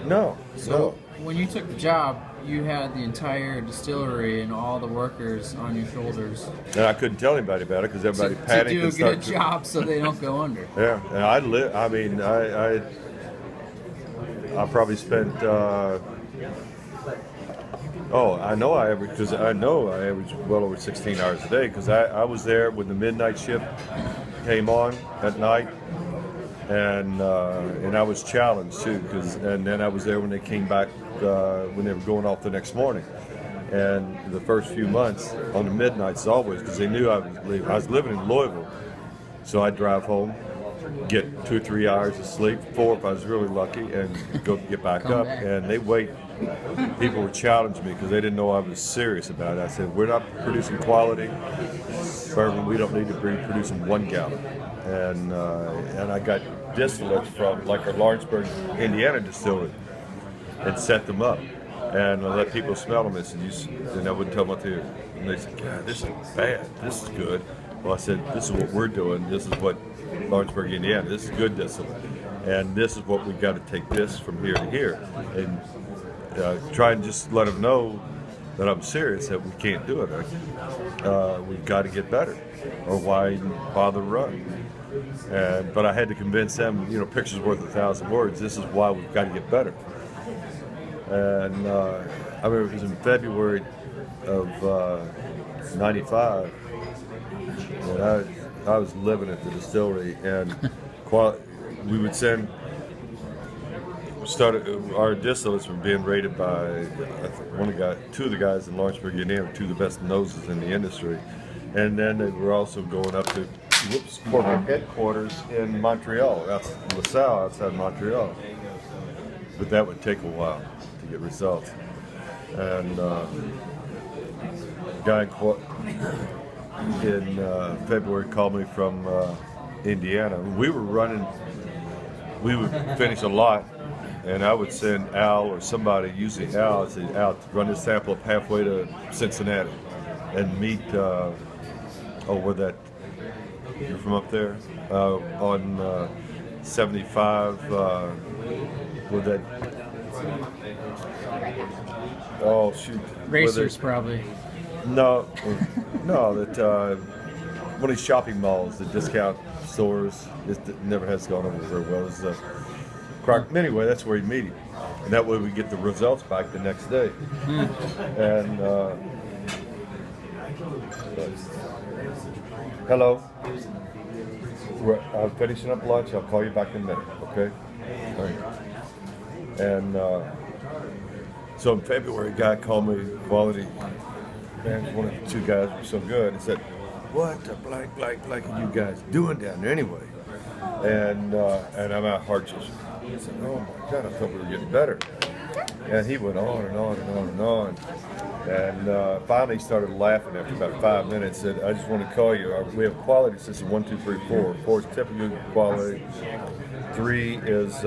No, So when you took the job, you had the entire distillery and all the workers on your shoulders and I couldn't tell anybody about it because everybody to panicked do a and started. good job so they don't go under. Yeah, and I live. I mean, I probably spent. I know I averaged well over 16 hours a day because I was there when the midnight shift came on at night, and I was challenged too and then I was there when they came back when they were going off the next morning, and the first few months on the midnights always because they knew I was leaving. I was living in Louisville, so I'd drive home, get 2 or 3 hours of sleep, 4 if I was really lucky, and go get back up. And they wait. People were challenging me because they didn't know I was serious about it. I said, we're not producing quality bourbon. We don't need to be producing 1 gallon. And I got distillates from like our Lawrenceburg, Indiana distillery and set them up. And I let people smell them and I wouldn't tell them what they were. And they said, God, this is bad. This is good. Well, I said, this is what we're doing. This is what Lawrenceburg, Indiana. This is good distillate. And this is what we've got to take this from here to here. And try and just let them know that I'm serious, that we can't do it. We've got to get better, or why bother run? But I had to convince them, picture's worth 1,000 words. This is why we've got to get better. And I remember it was in February of '95, and I was living at the distillery, and we would our distillates were being rated by two of the guys in Lawrenceburg, Indiana, 2 of the best noses in the industry, and then they were also going up to corporate headquarters in Montreal, LaSalle, outside Montreal. But that would take a while to get results. And a guy in February called me from Indiana. We would finish a lot, and I would send Al or somebody, usually Al, say, Al, run this sample up halfway to Cincinnati and meet, you're from up there? On 75, with that, oh shoot. Racers probably. No, that one of these shopping malls, the discount stores, it never has gone over very well. It's anyway, that's where you meet him, and that way we get the results back the next day. And hello, I'm finishing up lunch. I'll call you back in a minute, okay? All right. And so in February, a guy called me, quality. Man, one of the 2 guys were so good. He said, "What the blank are you guys doing down there anyway?" And I'm out heart just. I said, "Oh my God, I thought we were getting better." And he went on and on and on and on. And finally he started laughing after about 5 minutes. Said, "I just want to call you. We have quality system 1, 2, 3, 4. 4 is typical quality. 3 is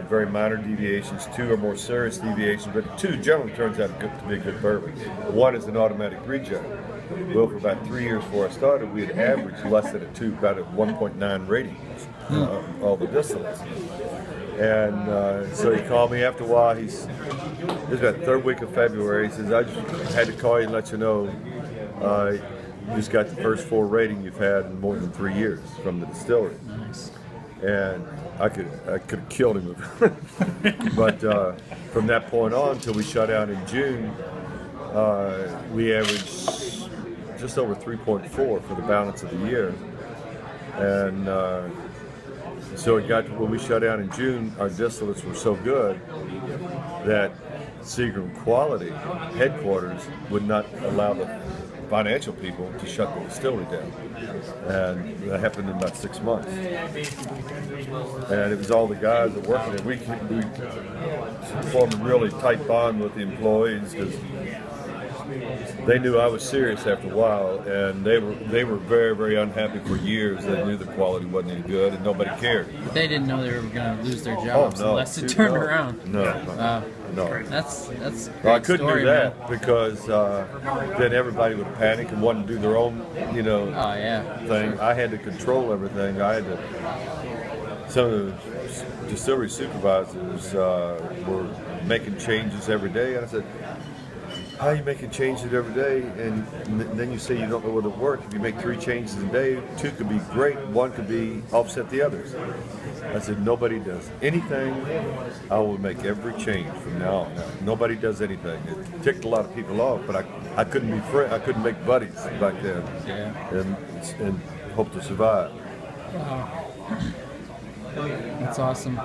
very minor deviations. 2 are more serious deviations, but 2 generally turns out to be a good bourbon. 1 is an automatic regen. Well, for about 3 years before I started, we had averaged less than a 2, about a 1.9 rating, all the distillates. And so he called me after a while. It was about the 3rd week of February. He says, "I just had to call you and let you know you just got the first 4 rating you've had in more than 3 years from the distillery." Nice. And I could have killed him. But from that point on until we shut down in June, we averaged just over 3.4 for the balance of the year. And so it got to when we shut down in June, our distillates were so good that Seagram Quality headquarters would not allow the financial people to shut the distillery down. And that happened in about 6 months. And it was all the guys that worked there. We formed a really tight bond with the employees because they knew I was serious after a while, and they were very, very unhappy for years. They knew the quality wasn't any good, and nobody cared. But they didn't know they were going to lose their jobs unless it turned around. No. That's Well, I couldn't do that because then everybody would panic and want to do their own, thing. I had to control everything. I had to some of the distillery supervisors were making changes every day, and I said, how are you making changes every day? And then you say you don't know what to work. If you make 3 changes a day, 2 could be great, 1 could be offset the others. I said, nobody does anything. I will make every change from now on. Nobody does anything. It ticked a lot of people off, but I couldn't be I couldn't make buddies back then, and hope to survive. Wow. That's awesome.